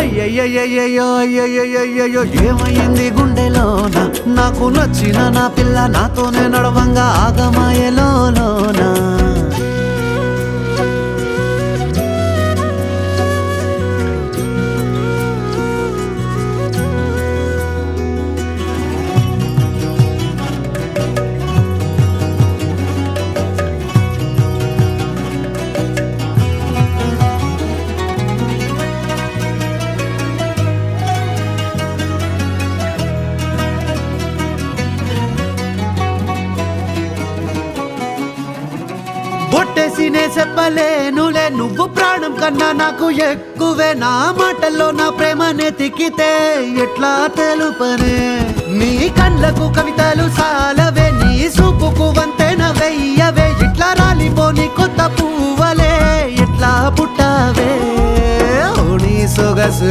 అయ్యయ్యయ్యో అయ్యయ్యయ్యో ఏమైంది గుండెలోన నాకు నచ్చిన నా పిల్ల నాతోనే నడవంగా ఆగమాయలోనా బొట్టేసినే చెప్పలేనులే నువ్వు ప్రాణం కన్నా నాకు ఎక్కువే నా మాటల్లో నా ప్రేమనే తిక్కితే ఎట్లా తెలుపనే నీ కళ్ళకు కవితలు సాలవే నీ సూపుకు వంతెన వెయ్యవే ఇట్లా రాలిపోని కొత్త పువ్వలే ఎట్లా పుట్టావే నీ సొగసు